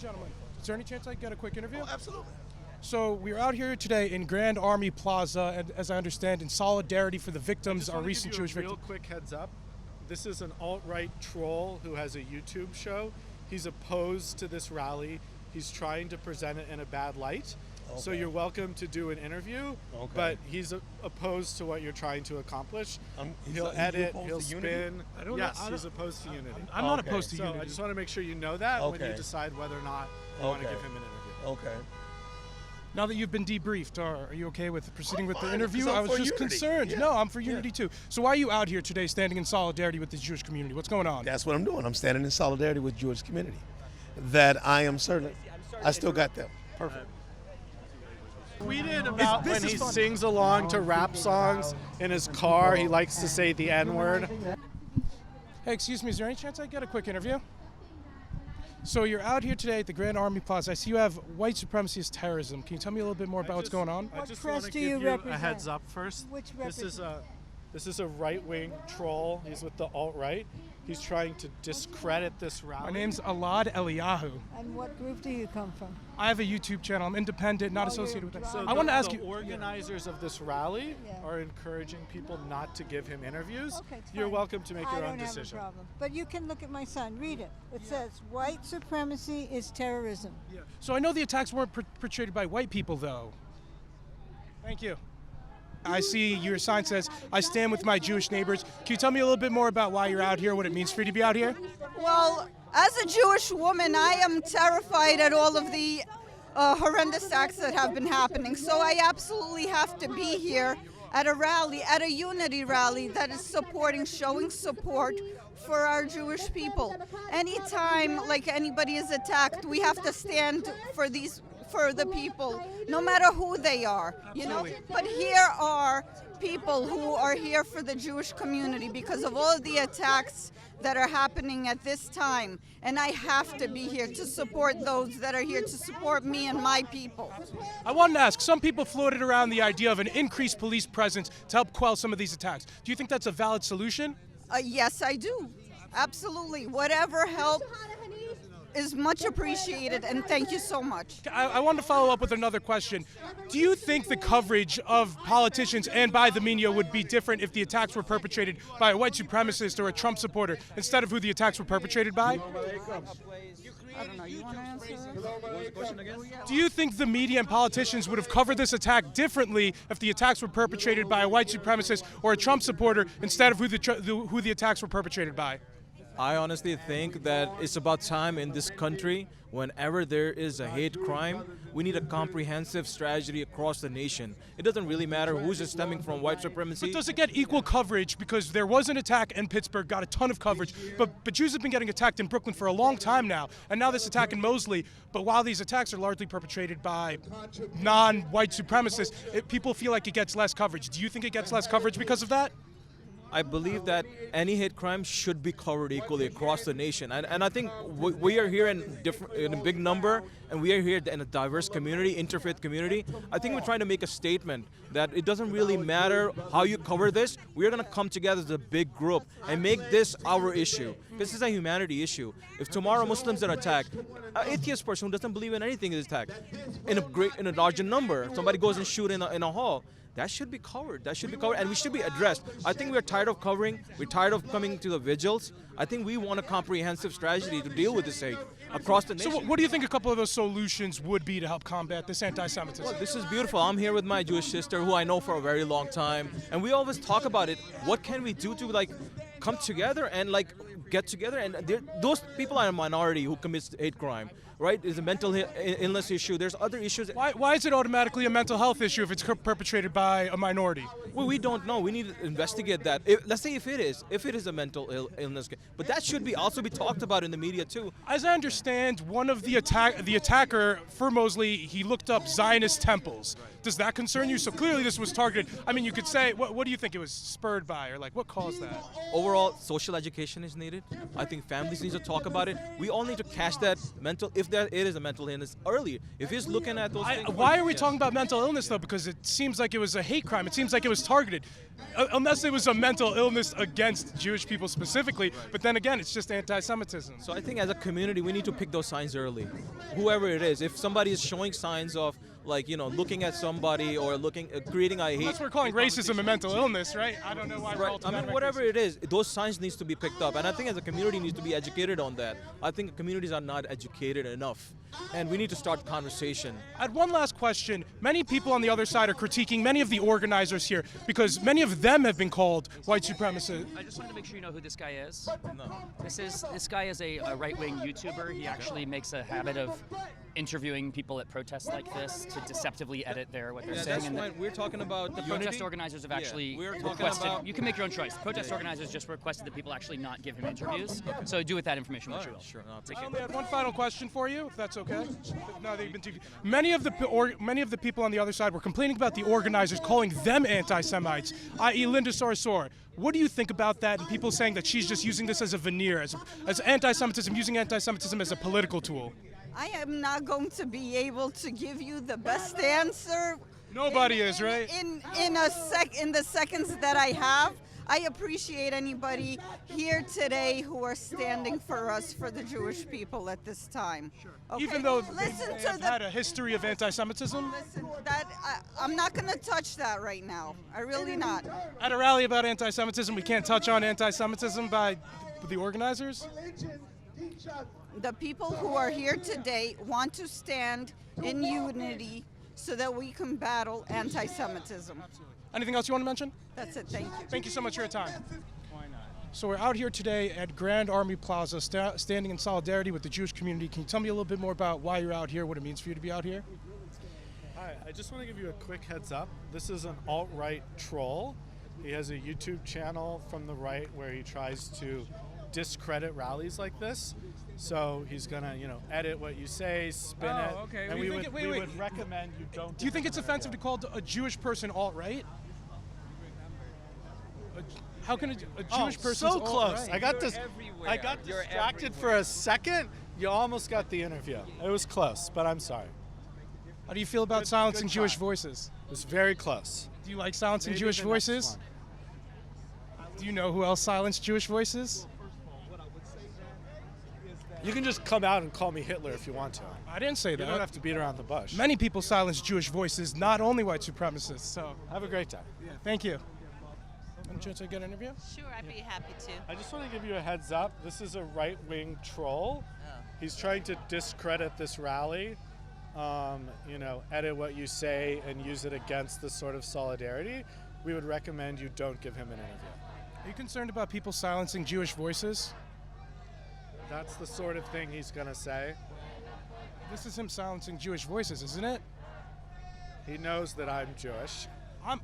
gentlemen, is there any chance I can get a quick interview? Oh, absolutely. So we're out here today in Grand Army Plaza, and as I understand, in solidarity for the victims, our recent Jewish victims. Real quick heads up, this is an alt-right troll who has a YouTube show. He's opposed to this rally. He's trying to present it in a bad light. Okay. So you're welcome to do an interview, but he's opposed to what you're trying to accomplish. He'll edit, he'll spin. He's opposed to unity. I'm not opposed to unity. I just want to make sure you know that when you decide whether or not you want to give him an interview. Okay. Now that you've been debriefed, are you okay with proceeding with the interview? I was just concerned. Yeah. No, I'm for unity too. So why are you out here today standing in solidarity with the Jewish community? What's going on? That's what I'm doing. I'm standing in solidarity with the Jewish community. That I am certain. I still got them. Perfect. Tweeted about when he sings along to rap songs in his car, he likes to say the N-word. Hey, excuse me, is there any chance I get a quick interview? So you're out here today at the Grand Army Plaza. I see you have white supremacy as terrorism. Can you tell me a little bit more about what's going on? I just want to give you a heads up first. This is a right-wing troll. He's with the alt-right. He's trying to discredit this rally. My name's Alad Eliyahu. And what group do you come from? I have a YouTube channel. I'm independent, not associated with that. So I want to ask you. The organizers of this rally are encouraging people not to give him interviews. Okay, you're welcome to make your own decision. I don't have a problem. But you can look at my son. Read it. It says, white supremacy is terrorism. Yeah. So I know the attacks weren't perpetrated by white people, though. Thank you. I see your sign says, I stand with my Jewish neighbors. Can you tell me a little bit more about why you're out here, what it means for you to be out here? Well, as a Jewish woman, I am terrified at all of the horrendous acts that have been happening. So I absolutely have to be here at a rally, at a unity rally that is showing support for our Jewish people. Anytime like anybody is attacked, we have to stand for the people, no matter who they are, you know. But here are people who are here for the Jewish community because of all of the attacks that are happening at this time. And I have to be here to support those that are here to support me and my people. I wanted to ask, some people floated around the idea of an increased police presence to help quell some of these attacks. Do you think that's a valid solution? Yes, I do. Absolutely. Whatever help is much appreciated, and thank you so much. I wanted to follow up with another question. Do you think the coverage of politicians and by the media would be different if the attacks were perpetrated by a white supremacist or a Trump supporter instead of who the attacks were perpetrated by? I don't know. You want to answer? Do you think the media and politicians would have covered this attack differently if the attacks were perpetrated by a white supremacist or a Trump supporter instead of who the attacks were perpetrated by? I honestly think that it's about time in this country, whenever there is a hate crime, we need a comprehensive strategy across the nation. It doesn't really matter who's stemming from white supremacy. But does it get equal coverage? Because there was an attack in Pittsburgh, got a ton of coverage, but Jews have been getting attacked in Brooklyn for a long time now, and now this attack in Mosley. But while these attacks are largely perpetrated by non-white supremacists, people feel like it gets less coverage. Do you think it gets less coverage because of that? I believe that any hate crime should be covered equally across the nation. And I think we are here in a big number, and we are here in a diverse community, interfaith community. I think we're trying to make a statement that it doesn't really matter how you cover this. We're going to come together as a big group and make this our issue. This is a humanity issue. If tomorrow Muslims are attacked, an atheist person who doesn't believe in anything is attacked in a larger number. Somebody goes and shoots in a hall. That should be covered. That should be covered, and we should be addressed. I think we're tired of covering. We're tired of coming to the vigils. I think we want a comprehensive strategy to deal with this hate across the nation. So what do you think a couple of those solutions would be to help combat this anti-Semitism? Well, this is beautiful. I'm here with my Jewish sister, who I know for a very long time, and we always talk about it. What can we do to come together and get together? And those people are a minority who commits hate crime. Right? There's a mental illness issue. There's other issues. Why is it automatically a mental health issue if it's perpetrated by a minority? Well, we don't know. We need to investigate that. Let's say if it is a mental illness, but that should also be talked about in the media too. As I understand, one of the attacker for Mosley, he looked up Zionist temples. Does that concern you? So clearly this was targeted. I mean, you could say, what do you think it was spurred by, or what caused that? Overall, social education is needed. it. I think families need to talk about it. We all need to catch that mental, if that it is a mental illness, earlier. If he's looking at those things. Why are we talking about mental illness though? Because it seems like it was a hate crime. It seems like it was targeted, unless it was a mental illness against Jewish people specifically. But then again, it's just anti-Semitism. So I think as a community, we need to pick those signs early. Whoever it is, if somebody is showing signs of, like, looking at somebody or creating a hate. Unless we're calling racism a mental illness, right? I don't know why we're all Right. I mean, whatever it is, those signs needs to be picked up, and I think as a community needs to be educated on that. I think communities are not educated enough, and we need to start the conversation. I had one last question. Many people on the other side are critiquing many of the organizers here because many of them have been called white supremacists. I just wanted to make sure you know who this guy is. No. This guy is a right-wing YouTuber. He actually makes a habit of interviewing people at protests like this to deceptively edit what they're Yeah, saying. that's And why we're talking about the unity. protest organizers have actually we're talking requested. about- You can make your own choice. Protest organizers just requested that people actually not give him interviews. So do with that information what you will. Sure, no, I'll take I it. only had one final question for you, if that's okay. No, they've been too. Many of the people on the other side were complaining about the organizers calling them anti-Semites, i.e., Linda Sarsour. What do you think about that? And people saying that she's just using this as a veneer, as anti-Semitism, using anti-Semitism as a political tool. I am not going to be able to give you the best answer. Nobody is, right? In the seconds that I have, I appreciate anybody here today who are standing for us, for the Jewish people at this time. Sure. Okay? Even though listen they to have had a history of anti-Semitism. listen, I'm not going to touch that right now. I really not. At a rally about anti-Semitism, we can't touch on anti-Semitism by the organizers. The people who are here today want to stand in unity so that we can battle anti-Semitism. Anything else you want to mention? That's it. Thank you. Thank you so much for your time. So we're out here today at Grand Army Plaza, standing in solidarity with the Jewish community. Can you tell me a little bit more about why you're out here, what it means for you to be out here? Hi, I just want to give you a quick heads up. This is an alt-right troll. He has a YouTube channel from the right where he tries to discredit rallies like this. So he's gonna, edit what you say, spin it, okay. and We we think would it- wait. recommend you don't. Do you think it's offensive to call a Jewish person alt-right? How can a Jewish person? so close? I got everywhere. I got You're distracted for a second. You almost got the interview. It was close, but I'm sorry. How do you feel about silencing good Jewish try. voices? It was very close. Do you like silencing Maybe Jewish the next voices? one. Do you know who else silenced Jewish voices? You can just come out and call me Hitler if you want to. I didn't say You don't that. have to beat around the bush. Many people silence Jewish voices, not only white supremacists. So, Have a great day. thank you. Any chance I get an interview? Sure, I'd be happy to. I just want to give you a heads up. This is a right-wing troll. He's trying to discredit this rally, edit what you say and use it against this sort of solidarity. We would recommend you don't give him an interview. Are you concerned about people silencing Jewish voices? That's the sort of thing he's going to say. This is him silencing Jewish voices, isn't it? He knows that I'm Jewish.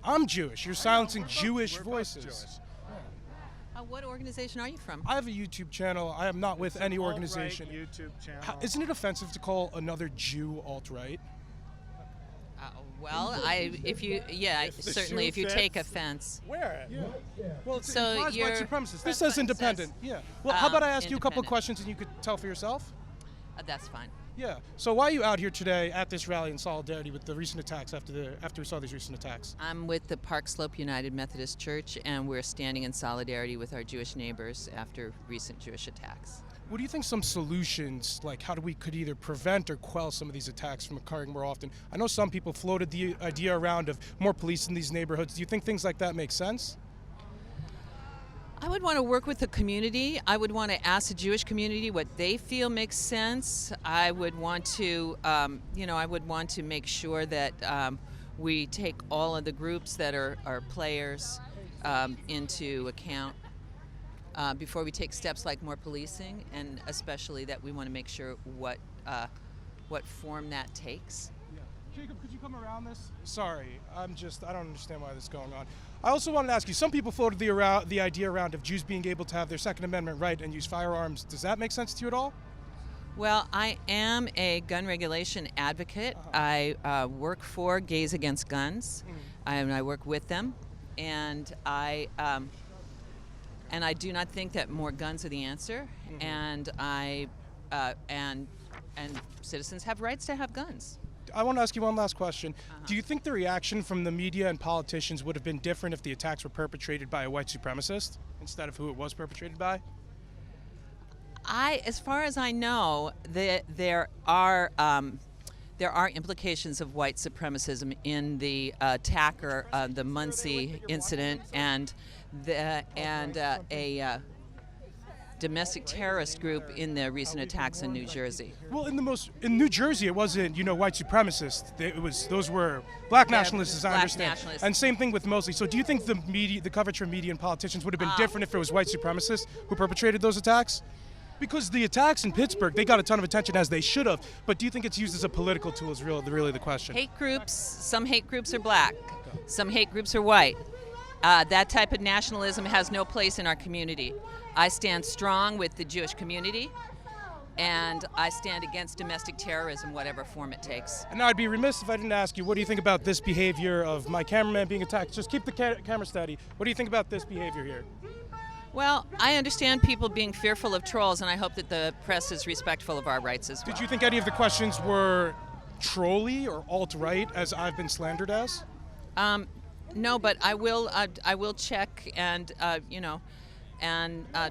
I'm Jewish. You're silencing Jewish We're both voices. Jewish. What organization are you from? I have a YouTube channel. I am not with any organization. Alt-right YouTube channel. Isn't it offensive to call another Jew alt-right? Well, if you certainly shoe if you take fits. offense. Wear it. Well, So implies white you're- supremacists. This that's says what it independent. says. Yeah. Well, how about I ask you a couple of Independent. questions and you could tell for yourself? That's fine. Yeah. So why are you out here today at this rally in solidarity with the recent attacks after we saw these recent attacks? I'm with the Park Slope United Methodist Church, and we're standing in solidarity with our Jewish neighbors after recent Jewish attacks. What do you think some solutions, like how we could either prevent or quell some of these attacks from occurring more often? I know some people floated the idea around of more police in these neighborhoods. Do you think things like that make sense? I would want to work with the community. I would want to ask the Jewish community what they feel makes sense. I would want to, make sure that we take all of the groups that are players into account before we take steps like more policing, and especially that we want to make sure what form that takes. Jacob, could you come around this? Sorry, I don't understand why this is going on. I also wanted to ask you, some people floated the idea around of Jews being able to have their Second Amendment right and use firearms. Does that make sense to you at all? Well, I am a gun regulation advocate. I work for Gays Against Guns, and I work with them, and I and I do not think that more guns are the answer. And and citizens have rights to have guns. I want to ask you one last question. Do you think the reaction from the media and politicians would have been different if the attacks were perpetrated by a white supremacist instead of who it was perpetrated by? As far as I know, there are implications of white supremacism in the attacker, the Muncie incident, and a domestic terrorist group in the recent attacks in New Jersey. Well, in New Jersey, it wasn't white supremacists. Those were black nationalists, as I understand. Nationalists. And same thing with Mosley. So, do you think the coverage from media and politicians would have been different if it was white supremacists who perpetrated those attacks? Because the attacks in Pittsburgh, they got a ton of attention, as they should have. But do you think it's used as a political tool? Is really the question. Hate groups. Some hate groups are black. Some hate groups are white. That type of nationalism has no place in our community. I stand strong with the Jewish community, and I stand against domestic terrorism, whatever form it takes. And now I'd be remiss if I didn't ask you, what do you think about this behavior of my cameraman being attacked? Just keep the camera steady. What do you think about this behavior here? Well, I understand people being fearful of trolls, and I hope that the press is respectful of our rights as well. Did you think any of the questions were trolly or alt-right, as I've been slandered as? No, but I will check and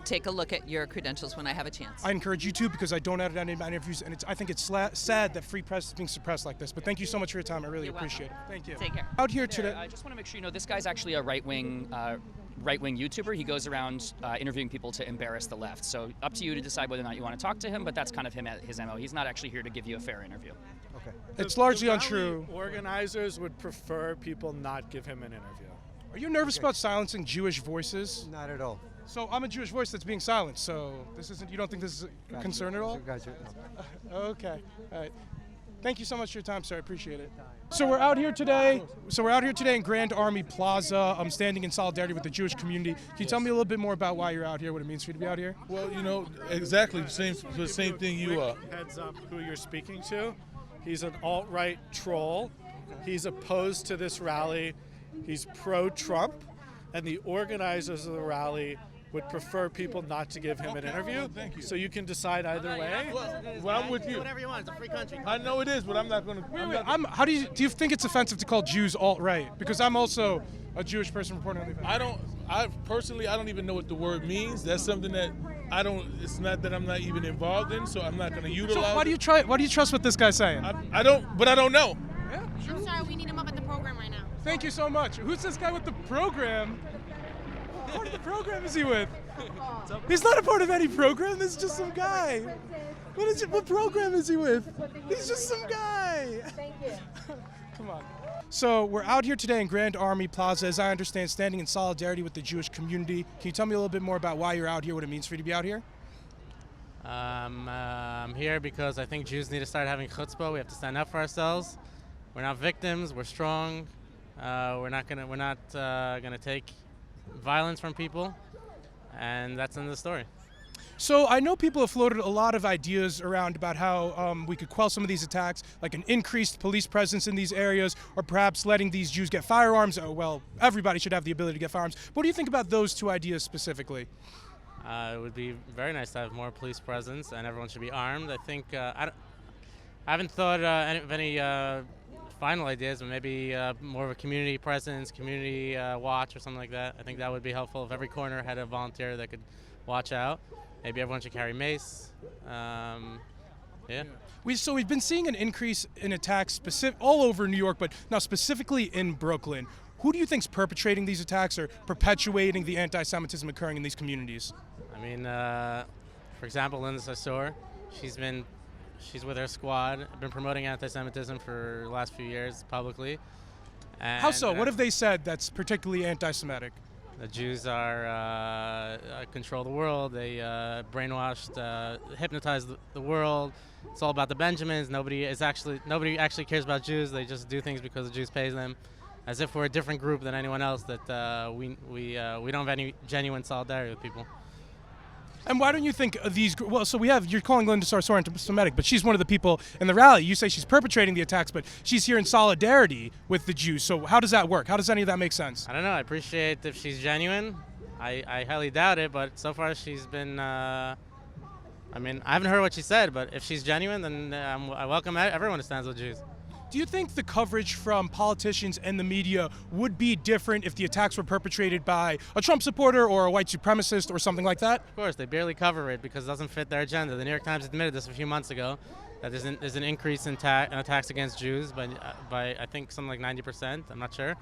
take a look at your credentials when I have a chance. I encourage you to, because I don't edit any of my interviews, and I think it's sad that free press is being suppressed like this. But thank you so much for your time. I really appreciate it. Thank you. Take care. Out here today. I just want to make sure you know this guy's actually a right-wing YouTuber. He goes around interviewing people to embarrass the left. So up to you to decide whether or not you want to talk to him, but that's kind of his MO. He's not actually here to give you a fair interview. Okay. It's largely the untrue. Organizers would prefer people not give him an interview. Are you nervous about silencing Jewish voices? Not at all. So I'm a Jewish voice that's being silenced. So you don't think this is a concern at all? Gotcha. No. Okay. All right. Thank you so much for your time, sir. I appreciate it. So we're out here today. In Grand Army Plaza. I'm standing in solidarity with the Jewish community. Can you tell me a little bit more about why you're out here, what it means for you to be out here? Well, exactly the same thing you are. Heads up who you're speaking to. He's an alt-right troll. He's opposed to this rally. He's pro-Trump. And the organizers of the rally would prefer people not to give him an interview. Thank you. So you can decide either way. Well, I'm with you. Whatever you want. It's a free country. I know it is, but I'm not going to. How do you think it's offensive to call Jews alt-right? Because I'm also a Jewish person reporting on the event. I don't even know what the word means. That's something that it's not that I'm not even involved in, so I'm not going to utilize. So why do you trust what this guy's saying? I don't know. Yeah, sure. I'm sorry, we need him up at the program right now. Thank you so much. Who's this guy with the program? What program is he with? He's not a part of any program. This is just some guy. What program is he with? He's just some guy. Thank you. Come on. So we're out here today in Grand Army Plaza, as I understand, standing in solidarity with the Jewish community. Can you tell me a little bit more about why you're out here, what it means for you to be out here? I'm here because I think Jews need to start having chutzpah. We have to stand up for ourselves. We're not victims. We're strong. We're not gonna take violence from people, and that's in the story. So I know people have floated a lot of ideas around about how we could quell some of these attacks, like an increased police presence in these areas, or perhaps letting these Jews get firearms. Oh, well, everybody should have the ability to get firearms. What do you think about those two ideas specifically? It would be very nice to have more police presence, and everyone should be armed. I think I haven't thought of any final ideas, but maybe more of a community presence, community watch or something like that. I think that would be helpful if every corner had a volunteer that could watch out. Maybe everyone should carry mace. Yeah. We've been seeing an increase in attacks all over New York, but now specifically in Brooklyn. Who do you think's perpetrating these attacks or perpetuating the anti-Semitism occurring in these communities? I mean, for example, Linda Sarsour, she's with her squad, been promoting anti-Semitism for the last few years publicly. And, how so? What have they said that's particularly anti-Semitic? The Jews control the world. They brainwashed, hypnotized the world. It's all about the Benjamins. Nobody actually cares about Jews. They just do things because the Jews pays them, as if we're a different group than anyone else. That we don't have any genuine solidarity with people. And why don't you think these? Well, so you're calling Linda Sarsour anti-Semitic, but she's one of the people in the rally. You say she's perpetrating the attacks, but she's here in solidarity with the Jews. So how does that work? How does any of that make sense? I don't know. I appreciate if she's genuine. I highly doubt it, but so far she's been. I mean, I haven't heard what she said, but if she's genuine, then I welcome everyone who stands with Jews. Do you think the coverage from politicians and the media would be different if the attacks were perpetrated by a Trump supporter or a white supremacist or something like that? Of course, they barely cover it because it doesn't fit their agenda. The New York Times admitted this a few months ago, that there's an increase in attacks against Jews by I think something like 90%, I'm not sure.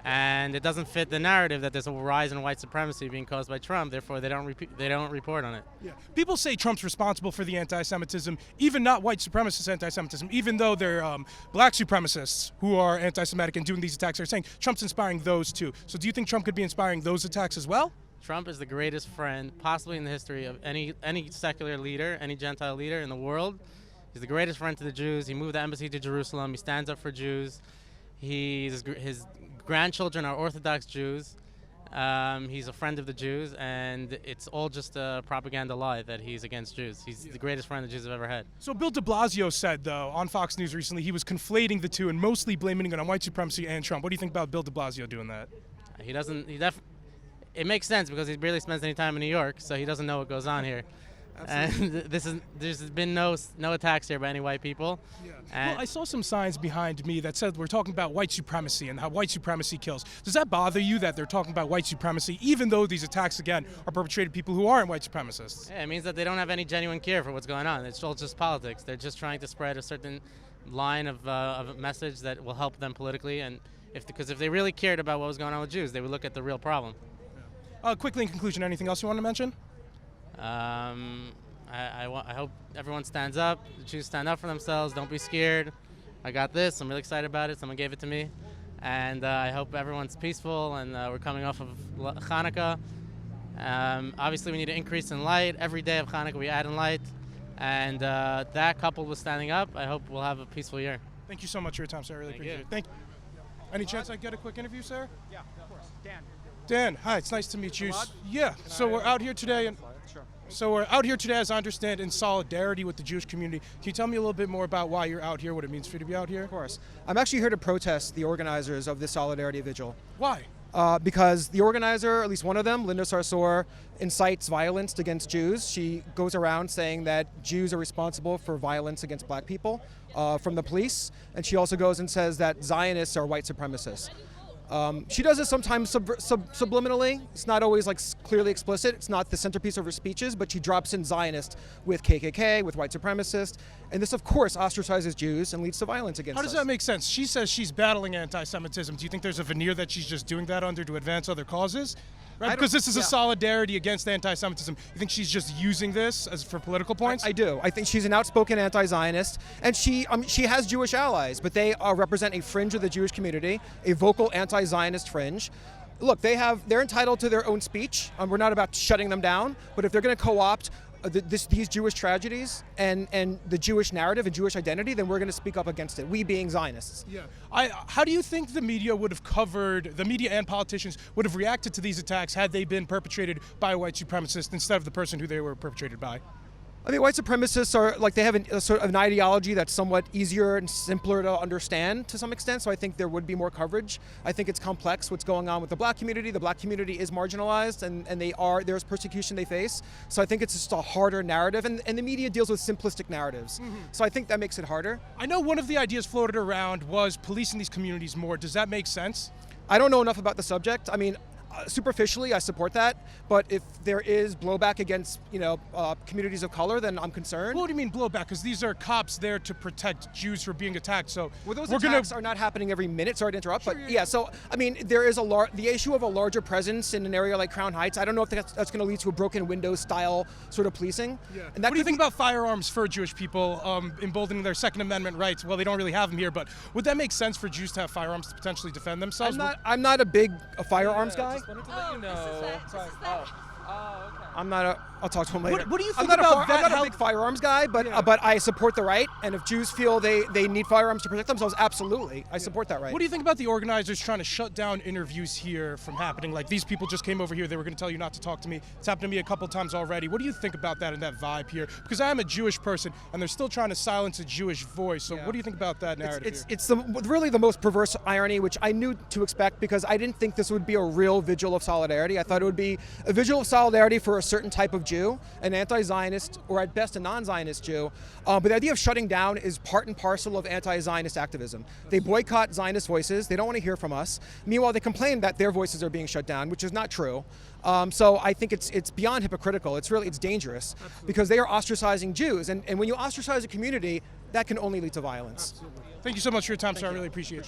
And it doesn't fit the narrative that there's a rise in white supremacy being caused by Trump. Therefore, they don't report on it. Yeah. People say Trump's responsible for the anti-Semitism, even not white supremacist anti-Semitism, even though they're black supremacists who are anti-Semitic and doing these attacks. They're saying Trump's inspiring those too. So do you think Trump could be inspiring those attacks as well? Trump is the greatest friend possibly in the history of any secular leader, any Gentile leader in the world. He's the greatest friend to the Jews. He moved the embassy to Jerusalem. He stands up for Jews. His grandchildren are Orthodox Jews. He's a friend of the Jews, and it's all just a propaganda lie that he's against Jews. He's the greatest friend the Jews have ever had. So Bill de Blasio said, though, on Fox News recently, he was conflating the two and mostly blaming it on white supremacy and Trump. What do you think about Bill de Blasio doing that? It makes sense because he barely spends any time in New York, so he doesn't know what goes on here. And there's been no attacks here by any white people. Yeah. Well, I saw some signs behind me that said we're talking about white supremacy and how white supremacy kills. Does that bother you that they're talking about white supremacy, even though these attacks, again, are perpetrated people who aren't white supremacists? Yeah, it means that they don't have any genuine care for what's going on. It's all just politics. They're just trying to spread a certain line of a message that will help them politically. And because if they really cared about what was going on with Jews, they would look at the real problem. Quickly in conclusion, anything else you want to mention? I hope everyone stands up. The Jews stand up for themselves. Don't be scared. I got this. I'm really excited about it. Someone gave it to me. And I hope everyone's peaceful. And we're coming off of Hanukkah. Obviously, we need an increase in light. Every day of Hanukkah, we add in light. And that coupled with standing up, I hope we'll have a peaceful year. Thank you so much for your time, sir. I really appreciate it. Thank you. Any chance I get a quick interview, sir? Yeah, of course. Dan, hi. It's nice to meet you. Yeah. So we're out here today, as I understand, in solidarity with the Jewish community. Can you tell me a little bit more about why you're out here, what it means for you to be out here? Of course. I'm actually here to protest the organizers of this Solidarity Vigil. Why? Because the organizer, at least one of them, Linda Sarsour, incites violence against Jews. She goes around saying that Jews are responsible for violence against black people from the police. And she also goes and says that Zionists are white supremacists. She does it sometimes subliminally. It's not always like clearly explicit. It's not the centerpiece of her speeches, but she drops in Zionist with KKK, with white supremacists. And this, of course, ostracizes Jews and leads to violence against us. How does that make sense? She says she's battling anti-Semitism. Do you think there's a veneer that she's just doing that under to advance other causes? Right? Because this is a solidarity against anti-Semitism. You think she's just using this as for political points? I do. I think she's an outspoken anti-Zionist, and she has Jewish allies, but they represent a fringe of the Jewish community, a vocal anti-Zionist fringe. Look, they're entitled to their own speech. We're not about shutting them down, but if they're going to co-opt these Jewish tragedies and the Jewish narrative and Jewish identity, then we're going to speak up against it, we being Zionists. Yeah. How do you think the media and politicians would have reacted to these attacks had they been perpetrated by a white supremacist instead of the person who they were perpetrated by? I mean, white supremacists are like, they have a sort of an ideology that's somewhat easier and simpler to understand to some extent, so I think there would be more coverage. I think it's complex what's going on with the black community. The black community is marginalized, and there's persecution they face. So I think it's just a harder narrative, and the media deals with simplistic narratives. Mm-hmm. So I think that makes it harder. I know one of the ideas floated around was policing these communities more. Does that make sense? I don't know enough about the subject. I mean, superficially, I support that, but if there is blowback against, communities of color, then I'm concerned. What do you mean blowback? Because these are cops there to protect Jews from being attacked. So those attacks are not happening every minute. Sorry to interrupt, but yeah. So I mean, there is the issue of a larger presence in an area like Crown Heights. I don't know if that's going to lead to a broken window style sort of policing. Yeah. And what do you think about firearms for Jewish people, emboldening their Second Amendment rights? Well, they don't really have them here, but would that make sense for Jews to have firearms to potentially defend themselves? I'm not a big firearms guy. Just wanted to let you know. This is that. Oh, okay. I'll talk to him later. What do you I'm think not about that? I'm not a big firearms guy, but I support the right. And if Jews feel they need firearms to protect themselves, absolutely, I support that right. What do you think about the organizers trying to shut down interviews here from happening? Like, these people just came over here, they were going to tell you not to talk to me. It's happened to me a couple times already. What do you think about that and that vibe here? Because I am a Jewish person, and they're still trying to silence a Jewish voice. So what do you think about that narrative here? It's really the most perverse irony, which I knew to expect because I didn't think this would be a real vigil of solidarity. I thought it would be a vigil of solidarity for a certain type of Jew, an anti-Zionist, or at best a non-Zionist Jew. But the idea of shutting down is part and parcel of anti-Zionist activism. They boycott Zionist voices. They don't want to hear from us. Meanwhile, they complain that their voices are being shut down, which is not true. So I think it's beyond hypocritical. It's dangerous because they are ostracizing Jews. And when you ostracize a community, that can only lead to violence. Thank you so much for your time, sir. I really appreciate it.